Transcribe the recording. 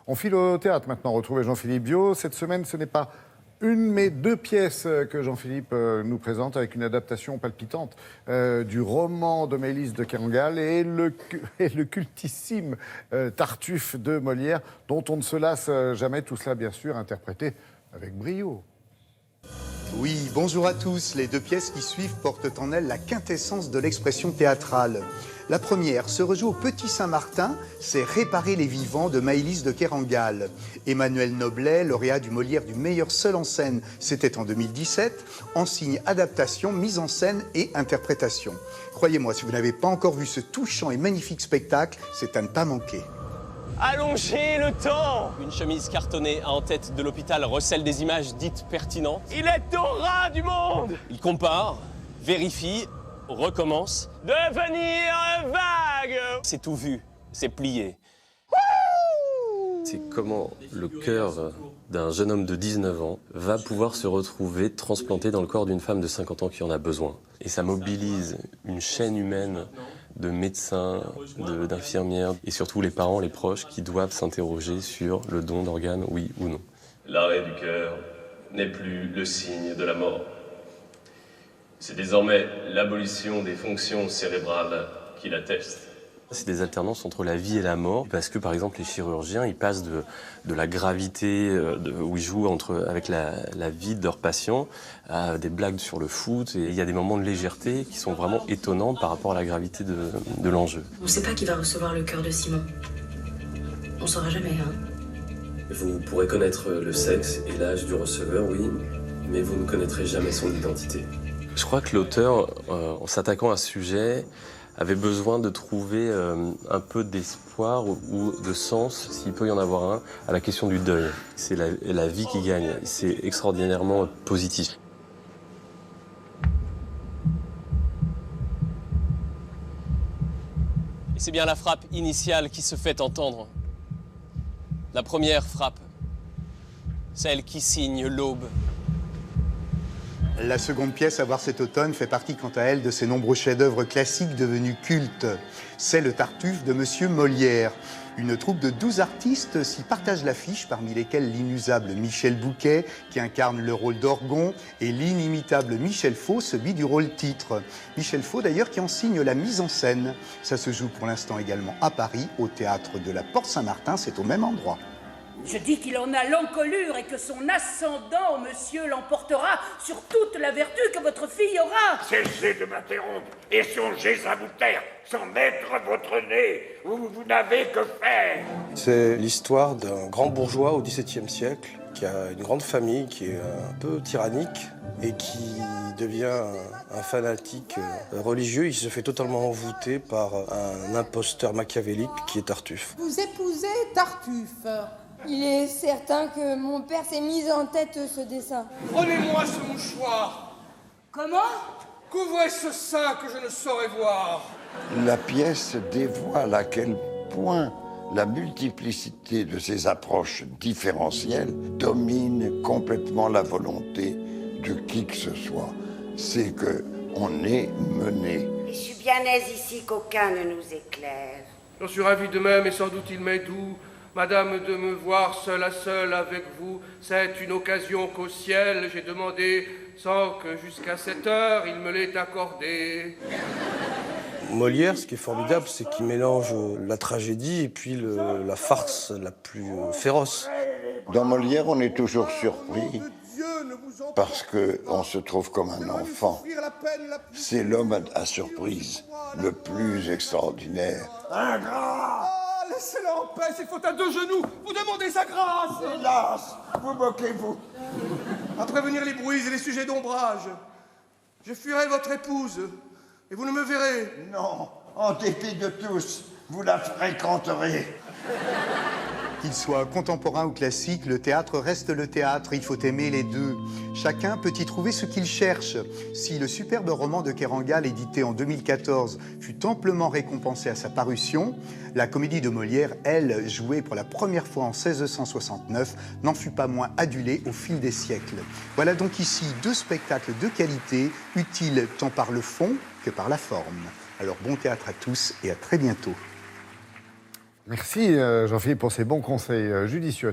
On file au théâtre maintenant, retrouver Jean-Philippe Viau. Cette semaine, ce n'est pas une, mais deux pièces que Jean-Philippe nous présente avec une adaptation palpitante du roman de Maëlys de Kerangal et le cultissime Tartuffe de Molière, dont on ne se lasse jamais. Tout cela, bien sûr, interprété avec brio. Oui, bonjour à tous. Les deux pièces qui suivent portent en elles la quintessence de l'expression théâtrale. La première se rejoue au Petit Saint-Martin, c'est Réparer les vivants de Maëlys de Kerangal. Emmanuel Noblet, lauréat du Molière du meilleur seul en scène, c'était en 2017, en signe adaptation, mise en scène et interprétation. Croyez-moi, si vous n'avez pas encore vu ce touchant et magnifique spectacle, c'est à ne pas manquer. Allongez le temps. Une chemise cartonnée en tête de l'hôpital recèle des images dites pertinentes. Il est au ras du monde. Il compare, vérifie, recommence. Devenir vague. C'est tout vu, c'est plié. C'est comment le cœur d'un jeune homme de 19 ans va pouvoir se retrouver transplanté dans le corps d'une femme de 50 ans qui en a besoin. Et ça mobilise une chaîne humaine de médecins, d'infirmières et surtout les parents, les proches qui doivent s'interroger sur le don d'organes, oui ou non. L'arrêt du cœur n'est plus le signe de la mort. C'est désormais l'abolition des fonctions cérébrales qui l'atteste. C'est des alternances entre la vie et la mort, parce que par exemple les chirurgiens, ils passent de la gravité où ils jouent avec la vie de leurs patients à des blagues sur le foot. Et il y a des moments de légèreté qui sont vraiment étonnants par rapport à la gravité de l'enjeu. On ne sait pas qui va recevoir le cœur de Simon. On ne saura jamais, hein. Vous pourrez connaître le sexe et l'âge du receveur, oui, mais vous ne connaîtrez jamais son identité. Je crois que l'auteur, en s'attaquant à ce sujet, avait besoin de trouver un peu d'espoir ou de sens, s'il peut y en avoir un, à la question du deuil. C'est la vie qui gagne. C'est extraordinairement positif. Et c'est bien la frappe initiale qui se fait entendre. La première frappe, celle qui signe l'aube. La seconde pièce à voir cet automne fait partie quant à elle de ces nombreux chefs-d'œuvre classiques devenus cultes. C'est le Tartuffe de Monsieur Molière. Une troupe de 12 artistes s'y partage l'affiche, parmi lesquels l'inusable Michel Bouquet, qui incarne le rôle d'Orgon, et l'inimitable Michel Faux, celui du rôle titre. Michel Faux d'ailleurs qui en signe la mise en scène. Ça se joue pour l'instant également à Paris, au théâtre de la Porte Saint-Martin, c'est au même endroit. Je dis qu'il en a l'encolure et que son ascendant, monsieur, l'emportera sur toute la vertu que votre fille aura. Cessez de m'interrompre et songez à vous taire, sans mettre votre nez où vous n'avez que faire. C'est l'histoire d'un grand bourgeois au XVIIe siècle qui a une grande famille qui est un peu tyrannique et qui devient un fanatique religieux. Il se fait totalement envoûter par un imposteur machiavélique qui est Tartuffe. Vous épousez Tartuffe. Il est certain que mon père s'est mis en tête ce dessin. Prenez-moi ce mouchoir. Comment? Couvrez ce sein que je ne saurais voir. La pièce dévoile à quel point la multiplicité de ces approches différentielles domine complètement la volonté de qui que ce soit. C'est qu'on est mené. Je suis bien aise ici qu'aucun ne nous éclaire. J'en suis ravi de même et sans doute il m'est doux, madame, de me voir seul à seul avec vous. C'est une occasion qu'au ciel j'ai demandé, sans que jusqu'à cette heure il me l'ait accordée. Molière, ce qui est formidable, c'est qu'il mélange la tragédie et puis la farce la plus féroce. Dans Molière, on est toujours surpris parce qu'on se trouve comme un enfant. C'est l'homme à surprise le plus extraordinaire. Ingrat! Laissez-le en paix, c'est faute à deux genoux. Vous demandez sa grâce. Hélas, vous moquez-vous. À prévenir les bruits et les sujets d'ombrage. Je fuirai votre épouse, et vous ne me verrez. Non, en dépit de tous, vous la fréquenterez. Qu'il soit contemporain ou classique, le théâtre reste le théâtre, il faut aimer les deux. Chacun peut y trouver ce qu'il cherche. Si le superbe roman de Kerangal, édité en 2014, fut amplement récompensé à sa parution, la comédie de Molière, elle, jouée pour la première fois en 1669, n'en fut pas moins adulée au fil des siècles. Voilà donc ici deux spectacles de qualité, utiles tant par le fond que par la forme. Alors bon théâtre à tous et à très bientôt. Merci Jean-Philippe pour ces bons conseils judicieux.